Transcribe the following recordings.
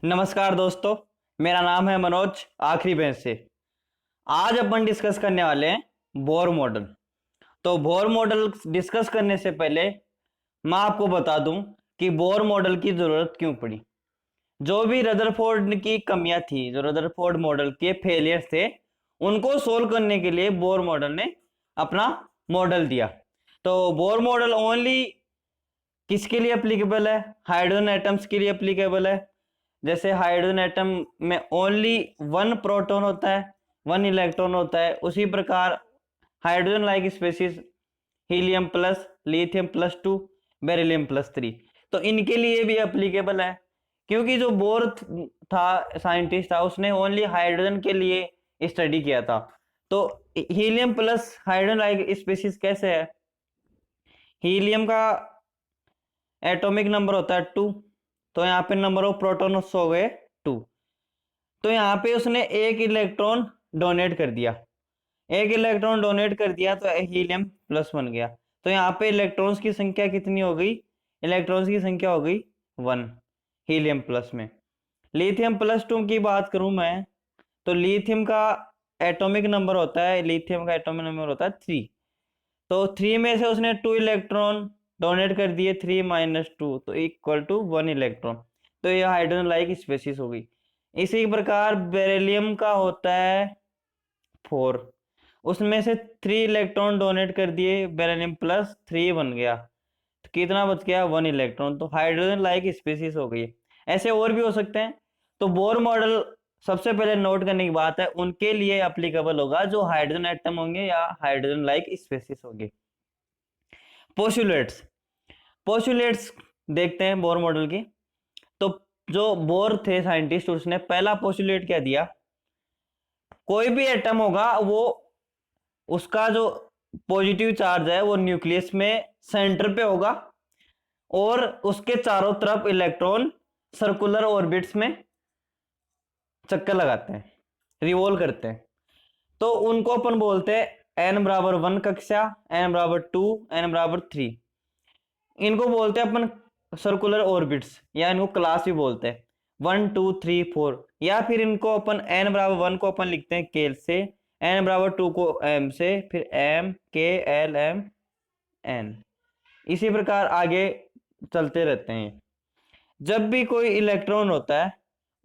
नमस्कार दोस्तों। मेरा नाम है मनोज, आखिरी बेंच से। आज अपन डिस्कस करने वाले हैं बोर मॉडल। तो बोर मॉडल डिस्कस करने से पहले मैं आपको बता दूं कि बोर मॉडल की जरूरत क्यों पड़ी। जो भी रदरफोर्ड की कमियां थी, जो रदरफोर्ड मॉडल के फेलियर्स थे, उनको सोल्व करने के लिए बोर मॉडल ने अपना मॉडल दिया। तो बोर मॉडल ओनली किसके लिए एप्लीकेबल है? हाइड्रोजन एटम्स के लिए एप्लीकेबल है। जैसे हाइड्रोजन एटम में ओनली वन प्रोटॉन होता है, वन इलेक्ट्रॉन होता है, उसी प्रकार hydrogen like species helium plus, lithium plus two, beryllium plus three, तो इनके लिए भी एप्लीकेबल है। क्योंकि जो बोर था, साइंटिस्ट था, उसने ओनली हाइड्रोजन के लिए स्टडी किया था। तो helium plus hydrogen like species कैसे है? हीलियम का एटॉमिक नंबर होता है 2, तो यहाँ पे नंबर ऑफ प्रोटॉन हो गए 2। तो यहाँ पे उसने एक इलेक्ट्रॉन डोनेट कर दिया, एक इलेक्ट्रॉन डोनेट कर दिया, तो हीलियम प्लस बन गया। तो यहाँ पे इलेक्ट्रॉन्स की संख्या कितनी हो गई? इलेक्ट्रॉन्स की संख्या हो गई 1 हीलियम प्लस में। लिथियम प्लस 2 की बात करूं मैं, तो लिथियम का एटॉमिक नंबर होता है, लिथियम का एटॉमिक नंबर होता है 3। तो 3 में से उसने 2 इलेक्ट्रॉन डोनेट कर दिए, 3 माइनस 2, तो इक्वल टू 1 इलेक्ट्रॉन। तो ये हाइड्रोजन लाइक स्पेसिस हो गई। इसी प्रकार बेरिलियम का होता है 4, उसमें से 3 इलेक्ट्रॉन डोनेट कर दिए, बेरिलियम प्लस 3 बन गया, तो कितना बच गया? 1 इलेक्ट्रॉन। तो हाइड्रोजन लाइक स्पेसिस हो गई। ऐसे और भी हो सकते हैं। तो बोर मॉडल सबसे पहले नोट करने की बात है, उनके लिए एप्लीकेबल होगा जो हाइड्रोजन एटम होंगे या हाइड्रोजन लाइक स्पेसिस होंगे। पोस्टुलेट्स, पोस्टुलेट्स देखते हैं बोर मॉडल की। तो जो बोर थे साइंटिस्ट, उसने पहला पोस्टुलेट क्या दिया? कोई भी एटम होगा, वो उसका जो पॉजिटिव चार्ज है वो न्यूक्लियस में सेंटर पे होगा, और उसके चारों तरफ इलेक्ट्रॉन सर्कुलर ऑर्बिट्स में चक्कर लगाते हैं, रिवॉल्व करते हैं। तो उनको अपन बोलते हैं n बराबर 1 कक्षा, n बराबर 2, n बराबर 3। इनको बोलते हैं अपन सर्कुलर ऑर्बिट्स, या इनको क्लास भी बोलते हैं 1 2 3 4। या फिर इनको अपन n बराबर 1 को अपन लिखते हैं के से, n बराबर 2 को m से, फिर m k l m n, इसी प्रकार आगे चलते रहते हैं। जब भी कोई इलेक्ट्रॉन होता है,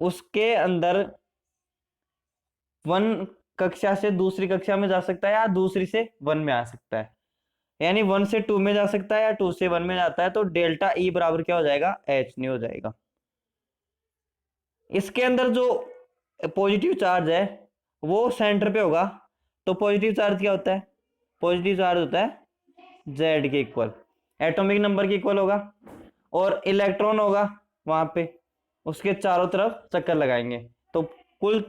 उसके अंदर 1 कक्षा से दूसरी कक्षा में जा सकता है, या दूसरी से 1 में आ सकता है। यानी 1 से 2 में जा सकता है, या 2 से 1 में जाता है। तो डेल्टा ई बराबर क्या हो जाएगा? एच न्यू हो जाएगा। इसके अंदर जो पॉजिटिव चार्ज है वो सेंटर पे होगा। तो पॉजिटिव चार्ज क्या होता है? पॉजिटिव चार्ज होता है जेड के इक्वल, एटॉमिक नंबर के इक्वल होगा, और इलेक्ट्रॉन होगा वहां पे, उसके चारों तरफ चक्कर लगाएंगे। तो कुल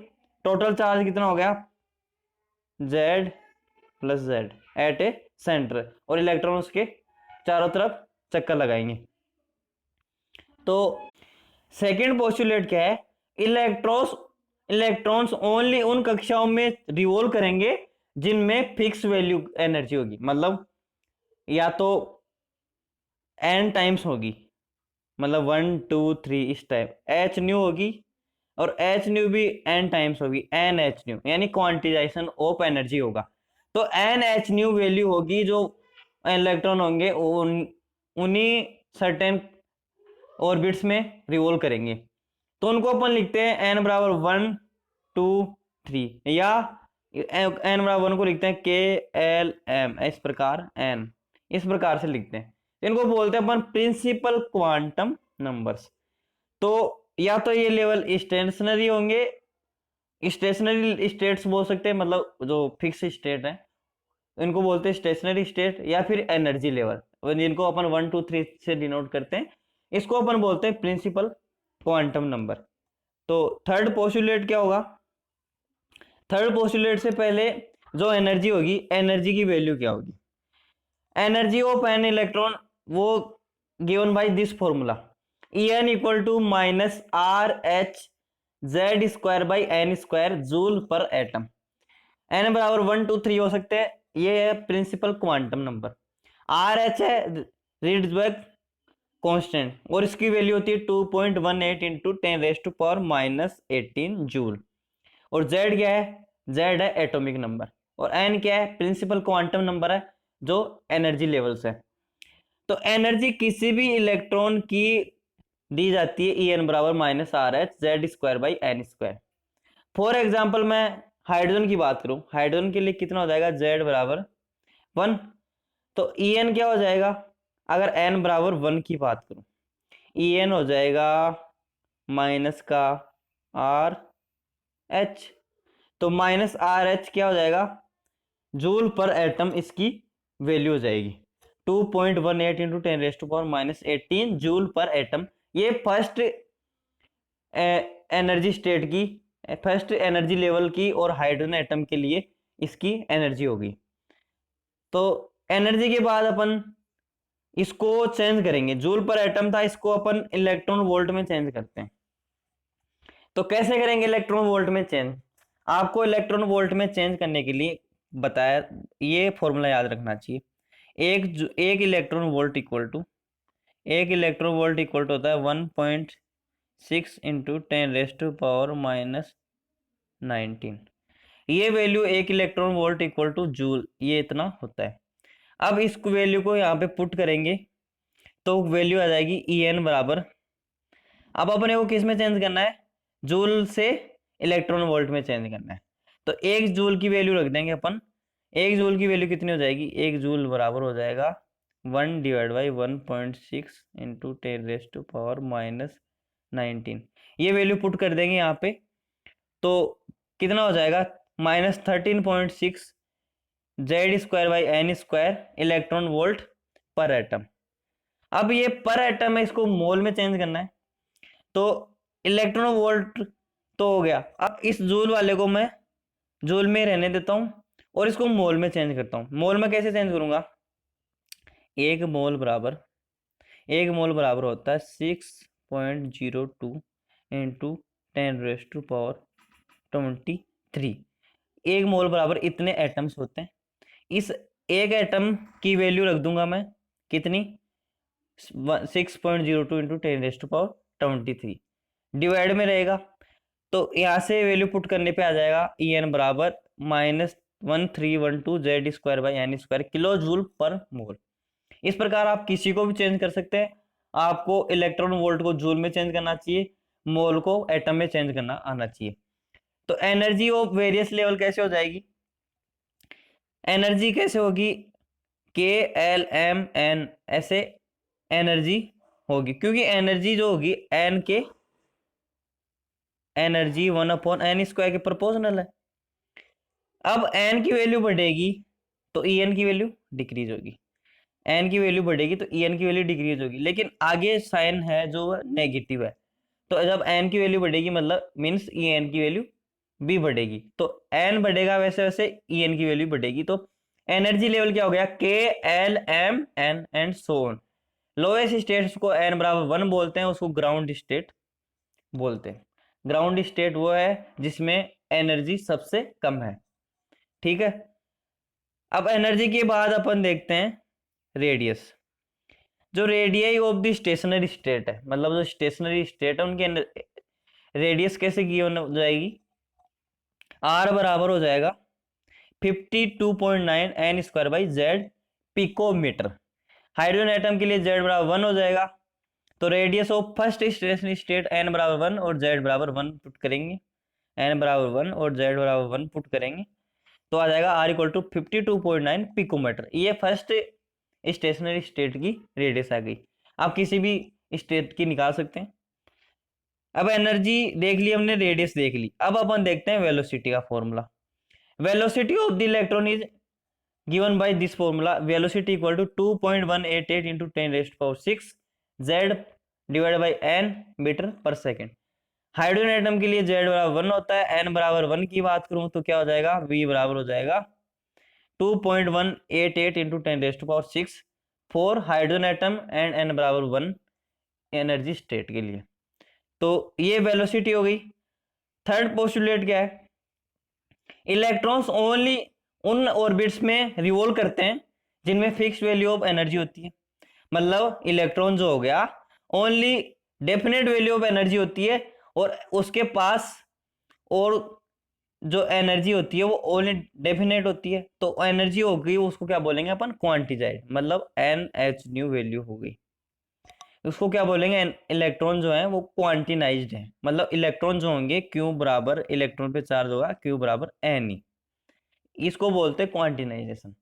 टोटल चार्ज कितना हो गया? जेड प्लस जेड एट ए सेंटर, और इलेक्ट्रॉन उसके चारों तरफ चक्कर लगाएंगे। तो सेकंड पोस्टुलेट क्या है? इलेक्ट्रॉन्स इलेक्ट्रॉन्स ओनली उन कक्षाओं में रिवॉल्व करेंगे जिनमें फिक्स वैल्यू एनर्जी होगी, मतलब या तो n टाइम्स होगी, मतलब 1 2 3 इस टाइप एच न्यू होगी, और एच न्यू भी n टाइम्स होगी, एन एच न्यू, यानी क्वांटिजाइजेशन ऑफ एनर्जी होगा। तो एन एच न्यू वैल्यू होगी, जो इलेक्ट्रॉन होंगे उन्हीं सर्टेन ऑर्बिट्स में रिवॉल्व करेंगे। तो उनको अपन लिखते हैं n बराबर 1 2 3, या n बराबर 1 को लिखते हैं के एल एम, इस प्रकार n, इस प्रकार से लिखते हैं। इनको बोलते हैं अपन प्रिंसिपल क्वांटम नंबर्स। तो या तो ये लेवल स्टेशनरी होंगे, स्टेशनरी स्टेट्स बोल सकते हैं, मतलब जो फिक्स स्टेट है इनको बोलते हैं स्टेशनरी स्टेट, या फिर एनर्जी लेवल जिनको अपन 1 2 3 से डिनोट करते हैं, इसको अपन बोलते हैं प्रिंसिपल क्वांटम नंबर। तो थर्ड पोस्टुलेट क्या होगा? थर्ड पोस्टुलेट से पहले जो एनर्जी होगी, एनर्जी की वैल्यू क्या होगी? एनर्जी ऑफ एन इलेक्ट्रॉन वो given by this formula, En equal to minus R H Z square by N square joule per atom. N बराबर 1 2 3 हो सकते हैं, ये है principal quantum number. R H है रीड्सबर्ग कांस्टेंट, और इसकी वैल्यू होती है 2.18 इंटू 10⁻⁻18 जूल। और z क्या है? z है एटॉमिक नंबर, और n क्या है? प्रिंसिपल क्वांटम नंबर है जो एनर्जी लेवल्स है। तो एनर्जी किसी भी इलेक्ट्रॉन की दी जाती है En बराबर minus R H Z square by N square. For example मैं हाइड्रोजन की बात करूं, हाइड्रोजन के लिए कितना हो जाएगा? Z बराबर 1। तो En क्या हो जाएगा? अगर n बराबर 1 की बात करूं, En हो जाएगा माइनस का आर एच। तो माइनस आर एच क्या हो जाएगा? जूल पर एटम इसकी वैल्यू हो जाएगी 2.18 इंटू 10⁻⁻18 जूल पर एटम। ये फर्स्ट एनर्जी स्टेट की, फर्स्ट एनर्जी लेवल की और हाइड्रोजन एटम के लिए इसकी एनर्जी होगी। तो एनर्जी के बाद अपन इसको चेंज करेंगे, जूल पर एटम था, इसको अपन इलेक्ट्रॉन वोल्ट में चेंज करते हैं। तो कैसे करेंगे इलेक्ट्रॉन वोल्ट में चेंज? आपको इलेक्ट्रॉन वोल्ट में चेंज करने के लिए बताया, ये फॉर्मूला याद रखना चाहिए। एक इलेक्ट्रॉन वोल्ट इक्वल टू, एक इलेक्ट्रॉन वोल्ट इक्वल टू होता है 1.6 इंटू 10⁻⁻19। ये वैल्यू एक electron volt equal two joule, ये इतना होता है। अब इस वैल्यू को यहाँ पे पुट करेंगे तो वैल्यू आ जाएगी En बराबर, अब अपने को किस में चेंज करना है? जूल से इलेक्ट्रॉन वोल्ट में चेंज करना है। तो एक जूल की वैल्यू रख देंगे अपन। एक जूल की वैल्यू कितनी हो जाएगी? एक जूल बराबर हो जाएगा 1 डिवाइड बाई 1.6 इंटू 10⁻⁻19। ये वैल्यू पुट कर देंगे यहाँ पे, तो कितना हो जाएगा? -13.6 Z square by N square electron volt per atom. अब ये पर एटम है, इसको मोल में चेंज करना है। तो इलेक्ट्रॉन वोल्ट तो हो गया, अब इस जूल वाले को मैं जूल में रहने देता हूं और इसको मोल में चेंज करता हूं। मोल में कैसे चेंज करूंगा? एक मोल बराबर होता है 6.02 इंटू 10⁻23। एक मोल बराबर इतने एटम्स होते हैं। इस एक एटम की वैल्यू रख दूंगा मैं कितनी? 6.02 इंटू 10⁻23 डिवाइड में रहेगा। तो यहाँ से वैल्यू पुट करने पे आ जाएगा En बराबर -1312 Z square by N square kilo joule per mole. इस प्रकार आप किसी को भी चेंज कर सकते हैं। आपको इलेक्ट्रॉन वोल्ट को जूल में चेंज करना चाहिए, मोल को एटम में चेंज करना आना चाहिए। तो एनर्जी ऑफ वेरियस लेवल कैसे हो जाएगी? एनर्जी कैसे होगी? KLMN ऐसे एनर्जी होगी, क्योंकि एनर्जी जो होगी एन के एनर्जी 1/n स्क्वायर के प्रोपोर्शनल है। अब n की वैल्यू बढ़ेगी तो En की वैल्यू डिक्रीज होगी, n की वैल्यू बढ़ेगी तो En की वैल्यू डिक्रीज होगी, लेकिन आगे साइन है जो नेगेटिव है। तो जब n की वैल्यू बढ़ेगी मतलब मीन्स En की वैल्यू भी बढ़ेगी, तो n बढ़ेगा वैसे वैसे En की वैल्यू बढ़ेगी। तो एनर्जी लेवल क्या हो गया? KLMN and so on. Lowest state को n बराबर 1 बोलते हैं, उसको ग्राउंड स्टेट बोलते हैं। ग्राउंड स्टेट वो है जिसमें एनर्जी सबसे कम है। ठीक है, अब एनर्जी के बाद अपन देखते हैं रेडियस। जो radius of the stationery state है, मतलब जो स्टेशनरी स्टेट है उनकी रेडियस कैसे की हो जाएगी? R बराबर हो जाएगा 52.9 n square by Z picometer. Hydrogen atom के लिए Z बराबर 1 हो जाएगा। तो radius of first stationary state n बराबर 1 और Z बराबर 1 पुट करेंगे, n बराबर 1 और Z बराबर 1 पुट करेंगे तो आ जाएगा R इक्वल टू 52.9 पिकोमीटर। ये फर्स्ट स्टेशनरी स्टेट की रेडियस आ गई। आप किसी भी स्टेट की निकाल सकते हैं। अब एनर्जी देख ली हमने, रेडियस देख ली, अब अपन देखते हैं वेलोसिटी का formula. Velocity of the electron is given by this formula, velocity equal to 2.188 into 10⁻6 Z divide by n metre per second. Hydrogen atom के लिए Z बराबर 1 होता है, n बराबर 1 की बात करूं तो क्या हो जाएगा? V बराबर हो जाएगा 2.188 into 10⁻6 for hydrogen atom and n बराबर 1 एनर्जी स्टेट के लिए। तो ये वेलोसिटी हो गई। थर्ड पोस्टुलेट क्या है? इलेक्ट्रॉन्स ओनली उन ऑर्बिट्स में रिवॉल्व करते हैं जिनमें फिक्स वैल्यू ऑफ एनर्जी होती है। मतलब इलेक्ट्रॉन जो हो गया only definite value of energy होती है, और उसके पास और जो एनर्जी होती है वो ओनली डेफिनेट होती है। तो एनर्जी हो गई उसको क्या बोलेंगे अपन, क्वांटिजाइड, मतलब एन एच न्यू वैल्यू हो गई। उसको क्या बोलेंगे, इलेक्ट्रॉन जो है वो क्वांटिनाइज्ड है, मतलब इलेक्ट्रॉन जो होंगे क्यू बराबर इलेक्ट्रॉन पे चार्ज होगा क्यू बराबर एन ई, इसको बोलते हैं क्वांटिनाइजेशन।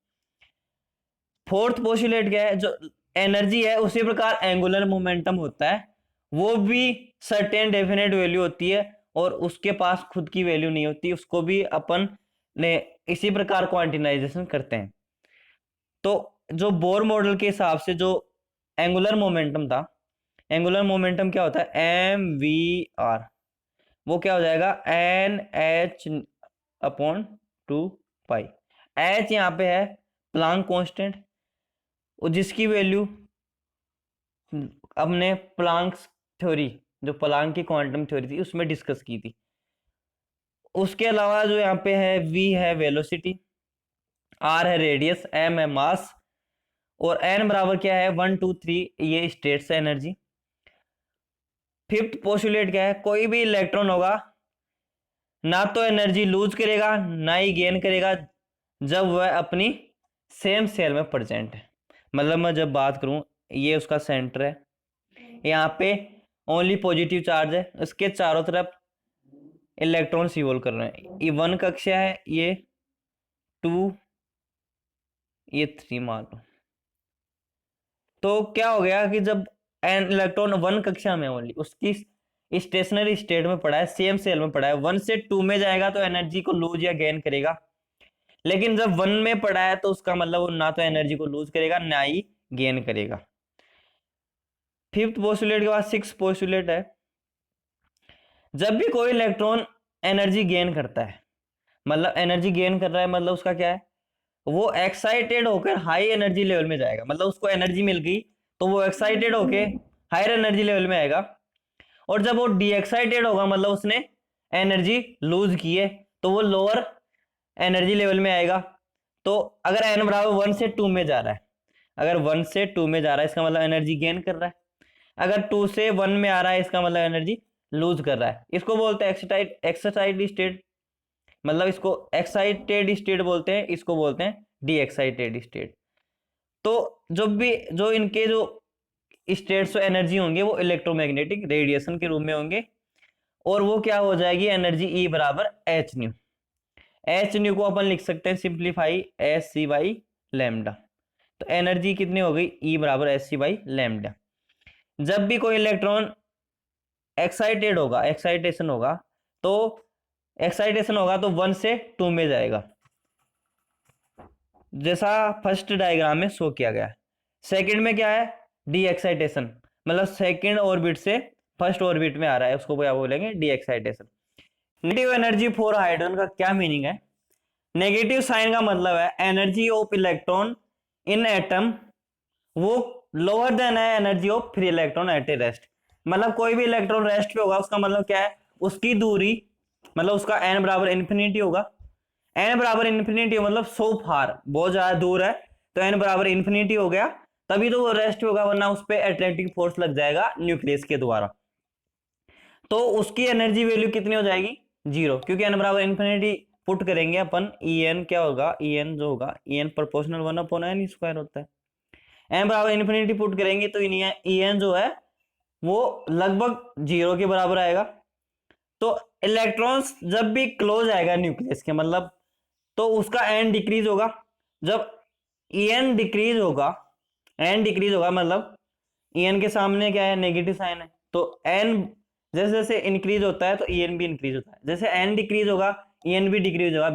फोर्थ पोस्टुलेट क्या है, जो एनर्जी है उसी प्रकार एंगुलर मोमेंटम होता है, वो भी सर्टेन डेफिनेट वैल्यू होती है, और उसके पास खुद की वैल्यू नहीं होती, उसको भी अपन ने इसी प्रकार क्वांटिनाइजेशन करते हैं। तो जो बोर मॉडल के हिसाब से जो एंगुलर मोमेंटम था, एंगुलर मोमेंटम क्या होता है, एम वी आर, वो क्या हो जाएगा, एन एच अपॉन 2 पाई। एच यहाँ पे है प्लांक कांस्टेंट, और जिसकी वैल्यू हमने प्लांक थ्योरी, जो प्लांक की क्वांटम थ्योरी थी उसमें डिस्कस की थी। उसके अलावा जो यहाँ पे है, v है वेलोसिटी, r है रेडियस, m है मास, और n बराबर क्या है 1 2 3, ये स्टेट्स है एनर्जी। फिफ्थ पोस्टुलेट क्या है, कोई भी इलेक्ट्रॉन होगा ना तो एनर्जी लूज करेगा ना ही गेन करेगा जब वह अपनी सेम सेल में प्रेजेंट है। मतलब मैं जब बात करूं, ये उसका सेंटर है, यहाँ पे ओनली पॉजिटिव चार्ज है, उसके चारों तरफ इलेक्ट्रॉन रिवॉल्व कर रहे हैं, ये 1 कक्षा है, ये 2, ये 3 मान लो। तो क्या हो गया कि जब एन इलेक्ट्रॉन 1 कक्षा में ओनली उसकी स्टेशनरी स्टेट में पड़ा है, सेम सेल में पड़ा है, 1 से 2 में जाएगा तो एनर्जी को लूज या गेन करेगा, लेकिन जब 1 में पड़ा है तो उसका मतलब वो ना तो एनर्जी को लूज करेगा ना ही गेन करेगा। फिफ्थ पोस्टुलेट के बाद सिक्स पोस्टुलेट है, जब भी कोई इलेक्ट्रॉन एनर्जी गेन करता है, मतलब एनर्जी गेन कर रहा है, मतलब उसका क्या है, वो एक्साइटेड होकर हाई एनर्जी लेवल में जाएगा, मतलब उसको एनर्जी मिल गई तो वो एक्साइटेड होके हायर एनर्जी लेवल में आएगा, और जब वो डी एक्साइटेड होगा मतलब उसने एनर्जी लूज की है तो वो लोअर एनर्जी लेवल में आएगा। तो अगर एन बराबर 1 से 2 में जा रहा है, अगर 1 से 2 में जा रहा है इसका मतलब एनर्जी गेन कर रहा है, अगर 2 से 1 में आ रहा है इसका मतलब एनर्जी लूज कर रहा है। इसको बोलते हैं एक्साइटेड स्टेट, मतलब इसको एक्साइटेड स्टेट बोलते हैं, इसको बोलते हैं डी एक्साइटेड स्टेट। तो जब भी जो इनके जो स्टेट्स ऑफ एनर्जी होंगे वो इलेक्ट्रोमैग्नेटिक रेडिएशन के रूप में होंगे, और वो क्या हो जाएगी, एनर्जी ई बराबर एच न्यू। एच न्यू को अपन लिख सकते हैं simplify S C by lambda. तो एनर्जी कितनी हो गई, ई बराबर एस सी बाई लैम्डा। जब भी कोई इलेक्ट्रॉन एक्साइटेड होगा, एक्साइटेशन होगा तो 1 से 2 में जाएगा, जैसा फर्स्ट डायग्राम में शो किया गया है। सेकंड में क्या है, डी एक्साइटेशन, मतलब सेकंड ऑर्बिट से फर्स्ट ऑर्बिट में आ रहा है, उसको क्या बोलेंगे, de excitation. Negative energy for hydrogen का क्या मीनिंग है, नेगेटिव साइन का मतलब है energy of electron in atom वो लोअर देन है energy of free electron at a rest. मतलब कोई भी इलेक्ट्रॉन रेस्ट पे होगा उसका मतलब क्या है, उसकी दूरी, मतलब उसका एन बराबर इन्फिनिटी होगा, एन बराबर इन्फिनिटी मतलब सो फार, बहुत ज्यादा दूर है, तो एन बराबर इन्फिनिटी हो गया, तभी तो वो रेस्ट होगा, वरना उस पर एट्रैक्टिव फोर्स लग जाएगा न्यूक्लियस के द्वारा, तो उसकी एनर्जी वैल्यू कितनी हो जाएगी, 0, क्योंकि एन बराबर इन्फिनिटी पुट करेंगे अपन, ई एन क्या होगा, ई एन जो होगा, ई एन प्रोपोर्शनल 1/n² होता है, एन बराबर इन्फिनिटी पुट करेंगे तो ई एन जो है वो लगभग 0 के बराबर आएगा। तो इलेक्ट्रॉन्स जब भी क्लोज आएगा न्यूक्लियस के, मतलब तो उसका एन डिक्रीज होगा, जब ई एन डिक्रीज होगा, एन डिक्रीज होगा मतलब ई एन के सामने क्या है, नेगेटिव साइन है, तो एन जैसे जैसे इंक्रीज होता है तो ई एन भी इंक्रीज होता है, जैसे एन डिक्रीज होगा ई एन भी डिक्रीज होगा,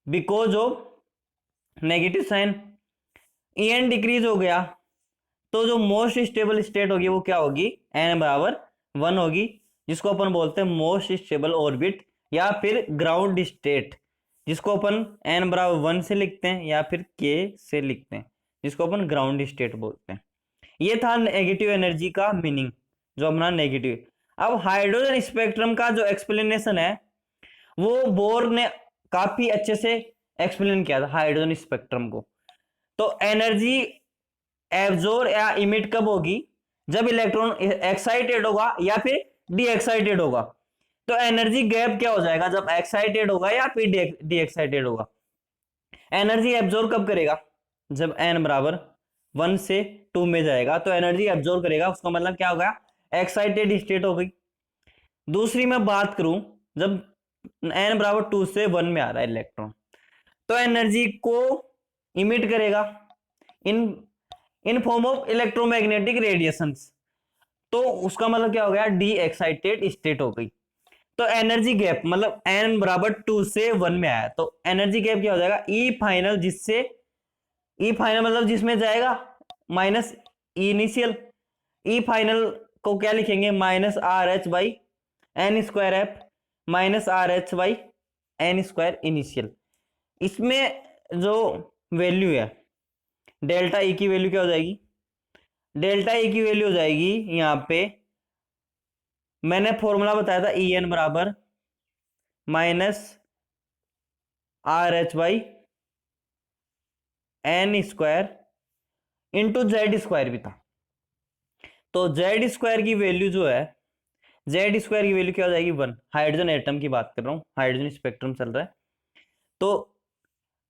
because of negative sign. E N decrease हो गया तो जो मोस्ट स्टेबल स्टेट होगी वो क्या होगी, एन बराबर 1 होगी, जिसको अपन बोलते हैं मोस्ट स्टेबल ऑर्बिट, या फिर ग्राउंड स्टेट, जिसको अपन एन बराबर 1 से लिखते हैं या फिर के से लिखते हैं, जिसको अपन ग्राउंड स्टेट बोलते हैं। ये था नेगेटिव एनर्जी का मीनिंग, जो अपना नेगेटिव। अब हाइड्रोजन स्पेक्ट्रम का जो एक्सप्लेनेशन है वो बोर ने काफी अच्छे से एक्सप्लेन किया था हाइड्रोजन स्पेक्ट्रम को। तो एनर्जी एब्जॉर्ब या इमिट कब होगी, जब इलेक्ट्रॉन एक्साइटेड होगा या फिर डी एक्साइटेड होगा। तो एनर्जी गैप क्या हो जाएगा जब एक्साइटेड होगा या फिर डी एक्साइटेड होगा। एनर्जी एब्जॉर्ब कब करेगा जब एन बराबर 1 से 2 में जाएगा, तो एनर्जी एब्जॉर्ब करेगा, उसका मतलब क्या होगा, एक्साइटेड स्टेट हो गई। दूसरी मैं बात करूं जब एन बराबर 2 से 1 में आ रहा है इलेक्ट्रॉन, तो एनर्जी को इमिट करेगा in in form of electromagnetic radiations, तो उसका मतलब क्या हो गया, डी एक्साइटेड स्टेट हो गई। तो एनर्जी गैप मतलब एन बराबर 2 से 1 में आया, तो एनर्जी गैप क्या हो जाएगा, ई फाइनल, जिससे ई फाइनल मतलब जिसमें जाएगा minus E initial. E final को क्या लिखेंगे, minus R H by N square F minus R H by N square initial. इसमें जो वैल्यू है डेल्टा ई की वैल्यू क्या हो जाएगी, डेल्टा ई की वैल्यू हो जाएगी, यहां पे मैंने फॉर्मूला बताया था ई एन बराबर minus R H by N square into Z square भी था। तो जेड स्क्वायर की वैल्यू जो है, जेड स्क्वायर की वैल्यू क्या हो जाएगी 1, हाइड्रोजन एटम की बात कर रहा हूं, हाइड्रोजन स्पेक्ट्रम चल रहा है। तो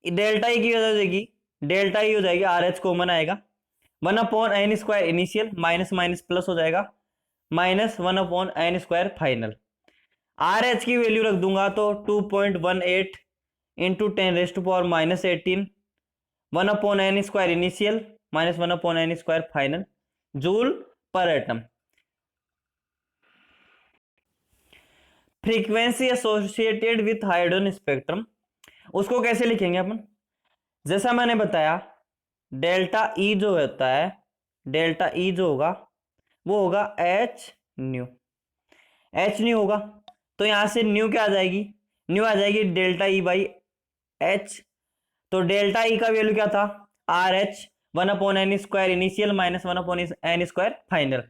डेल्टा ई की वजह हो जाएगी, डेल्टा ई हो जाएगी, आर एच कॉमन आएगा, 1 upon N square initial, minus minus plus हो जाएगा, minus 1 upon N square final. R H की वैल्यू रख दूंगा तो 2.18 into 10⁻⁻18, 1 upon N square initial minus 1 upon N square final joule per atom. Frequency associated with hydrogen spectrum, उसको कैसे लिखेंगे अपन, जैसा मैंने बताया डेल्टा ई जो होता है, डेल्टा ई जो होगा वो होगा एच न्यू, एच न्यू होगा, तो यहां से न्यू क्या आ जाएगी, न्यू आ जाएगी डेल्टा ई बाई एच। तो डेल्टा ई का वैल्यू क्या था, R H 1 upon N square initial minus 1 upon N square final,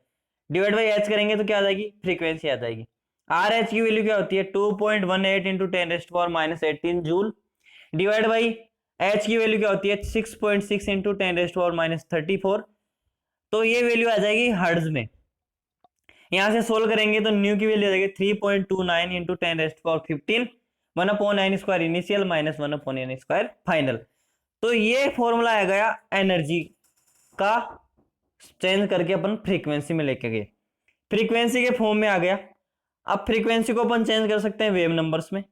divide by H करेंगे तो क्या आ जाएगी, फ्रीक्वेंसी आ जाएगी। आर एच की वैल्यू क्या होती है 2.18 into 10⁻⁻18 joule, divide by H की वैल्यू क्या होती है 6.6 इंटू 10⁻34, तो ये वैल्यू आ जाएगी हर्ट्ज में। यहां से सोल्व करेंगे तो न्यू की वैल्यू आ जाएगी 3.29 into 10⁻15, 1 upon N square initial minus 1 upon N square final. तो ये फॉर्मूला आ गया एनर्जी का, चेंज करके अपन फ्रीक्वेंसी में लेके गए, फ्रीक्वेंसी के फॉर्म में आ गया। अब फ्रीक्वेंसी को अपन चेंज कर सकते हैं वेव नंबर्स में।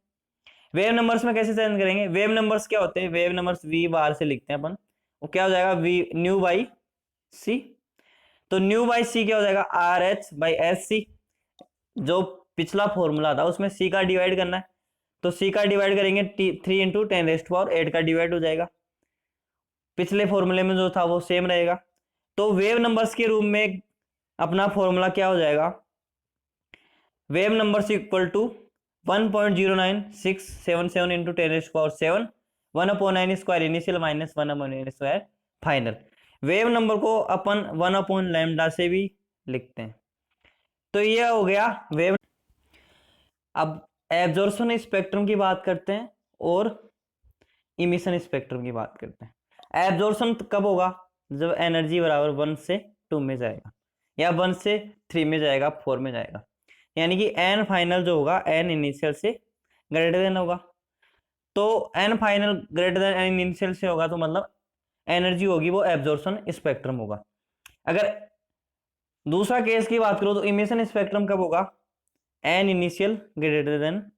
वेव नंबर्स में कैसे चेंज करेंगे, वेव नंबर्स क्या होते हैं, वेव नंबर्स वी बार से लिखते हैं अपन, वो क्या हो जाएगा वी न्यू बाई सी। तो न्यू बाई सी क्या हो जाएगा, R H by S C, जो पिछला फॉर्मूला था उसमें सी का डिवाइड करना है, तो सी का डिवाइड करेंगे 3 इंटू 10⁻8 का डिवाइड हो जाएगा, पिछले फॉर्मूले में जो था वो सेम रहेगा। तो वेव नंबर्स के रूप में अपना फॉर्मूला क्या हो जाएगा, wave numbers equal to 1.09677 into 10⁻7, 1 upon N square initial minus 1 upon N square final. Wave number को अपन 1 अपॉन लैम्डा से भी लिखते हैं। तो ये हो गया वेव। अब एब्जॉर्प्शन स्पेक्ट्रम की बात करते हैं और इमिशन स्पेक्ट्रम की बात करते हैं। एब्जॉर्प्शन कब होगा, जब एनर्जी बराबर 1 से 2 में जाएगा या 1 से 3 में जाएगा, 4 में जाएगा, यानी कि एन फाइनल जो होगा एन इनिशियल से ग्रेटर देन होगा। तो N final greater than N initial से होगा तो मतलब एनर्जी होगी वो एब्जॉर्प्शन स्पेक्ट्रम होगा। अगर दूसरा केस की बात करो तो इमिशन स्पेक्ट्रम कब होगा, N initial greater than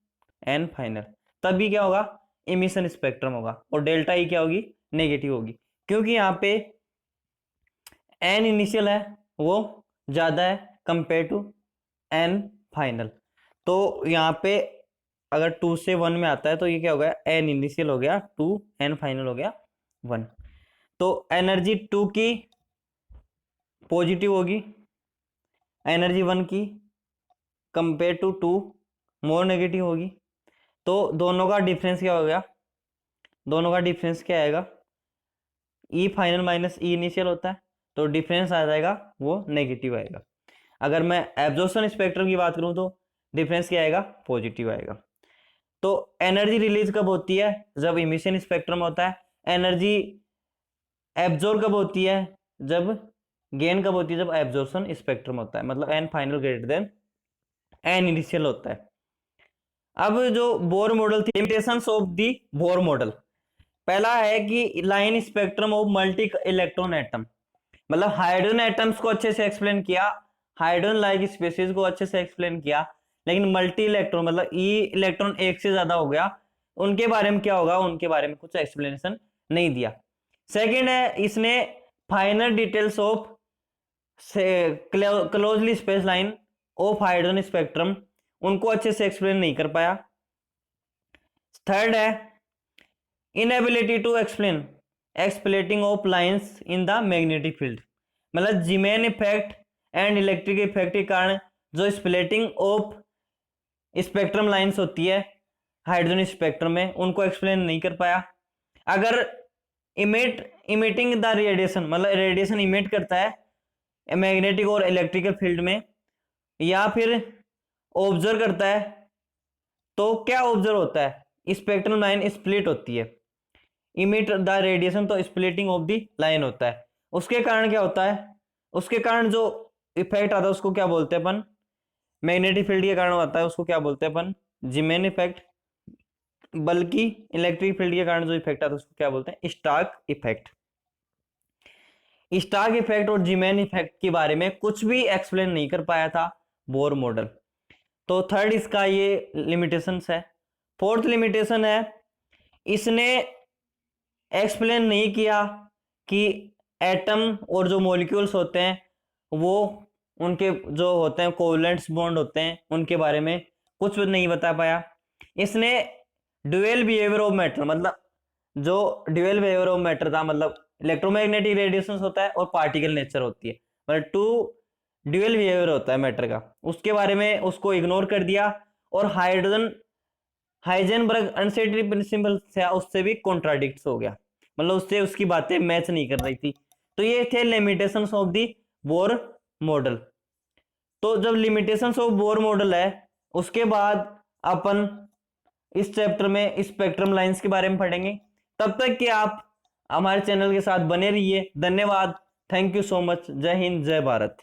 N final, तभी क्या होगा, इमिशन स्पेक्ट्रम होगा, और डेल्टा ई क्या होगी, नेगेटिव होगी, क्योंकि यहाँ पे एन इनिशियल है वो ज्यादा है कंपेयर टू एन फाइनल। तो यहाँ पे अगर 2 से 1 में आता है तो ये क्या हो गया, एन इनिशियल हो गया 2, एन फाइनल हो गया 1। तो एनर्जी 2 की पॉजिटिव होगी, एनर्जी 1 की कंपेयर टू 2 मोर नेगेटिव होगी। तो दोनों का डिफरेंस क्या हो गया, दोनों का डिफरेंस क्या आएगा, ई फाइनल माइनस ई इनिशियल होता है, तो डिफरेंस आ जाएगा वो नेगेटिव आएगा। अगर मैं एब्जॉर्प्शन स्पेक्ट्रम की बात करूं तो डिफरेंस क्या आएगा, पॉजिटिव आएगा। तो एनर्जी रिलीज कब होती है, जब इमिशन स्पेक्ट्रम होता है। एनर्जी एब्जॉर्ब कब होती है, जब गेन कब होती है? जब एब्जॉर्प्शन स्पेक्ट्रम होता है, मतलब N final greater than N initial होता है। अब जो बोर मॉडल थी, limitations of the Bohr model, पहला है कि line spectrum of multi electron atom, मतलब हाइड्रोजन एटम्स को अच्छे से एक्सप्लेन किया, हाइड्रोजन लाइक स्पेसीज को अच्छे से एक्सप्लेन किया, लेकिन मल्टी इलेक्ट्रॉन मतलब ई इलेक्ट्रॉन एक से ज्यादा हो गया, उनके बारे में क्या होगा, उनके बारे में कुछ एक्सप्लेनेशन नहीं दिया। सेकंड है, इसने final details of closely space line of hydrogen spectrum, उनको अच्छे से एक्सप्लेन नहीं कर पाया। थर्ड है inability to explain splitting of lines in the magnetic field, मतलब Zeeman effect and electric effect के कारण जो स्प्लिटिंग ऑफ स्पेक्ट्रम लाइंस होती है हाइड्रोजन स्पेक्ट्रम में, उनको एक्सप्लेन नहीं कर पाया। अगर इमिटिंग द रेडिएशन, मतलब रेडिएशन इमिट करता है मैग्नेटिक और इलेक्ट्रिकल फील्ड में, या फिर ऑब्जर्व करता है, तो क्या ऑब्जर्व होता है? स्पेक्ट्रम लाइन स्प्लिट होती है, इमिट द रेडिएशन, तो स्प्लिटिंग ऑफ द लाइन होता है। उसके कारण क्या होता है? उसके कारण जो इफेक्ट आता है उसको क्या बोलते हैं अपन? मैग्नेटिक फील्ड के कारण आता है उसको क्या बोलते हैं अपन? जीमेन इफेक्ट। बल्कि इलेक्ट्रिक फील्ड के कारण जो इफेक्ट आता है उसको क्या बोलते हैं? Stark effect. स्टार्क इफेक्ट और जीमेन इफेक्ट के बारे में कुछ भी एक्सप्लेन नहीं कर पाया था बोर मॉडल। तो थर्ड इसका ये लिमिटेशंस है। फोर्थ लिमिटेशन है, इसने एक्सप्लेन नहीं किया कि एटम और जो मॉलिक्यूल्स होते हैं वो उनके जो होते हैं कोवलेंट बॉन्ड होते हैं, उनके बारे में कुछ नहीं बता पाया। इसने ड्यूअल बिहेवियर ऑफ मैटर, मतलब जो ड्यूअल बिहेवियर ऑफ मैटर था, मतलब इलेक्ट्रोमैग्नेटिक रेडिएशन होता है और पार्टिकल नेचर होती है, मतलब टू ड्यूअल बिहेवियर होता है मैटर का, उसके बारे में उसको इग्नोर कर दिया। और हाइजेनबर्ग अनसर्टेनिटी प्रिंसिपल से उससे भी कॉन्ट्राडिक्ट हो गया, मतलब उससे उसकी बातें मैच नहीं कर रही थी। तो ये थे limitations of the Bohr model. तो जब लिमिटेशंस ऑफ बोर मॉडल है, उसके बाद अपन इस चैप्टर में स्पेक्ट्रम लाइंस के बारे में पढ़ेंगे। तब तक कि आप हमारे चैनल के साथ बने रहिए। धन्यवाद। Thank you so much. जय हिंद, जय भारत।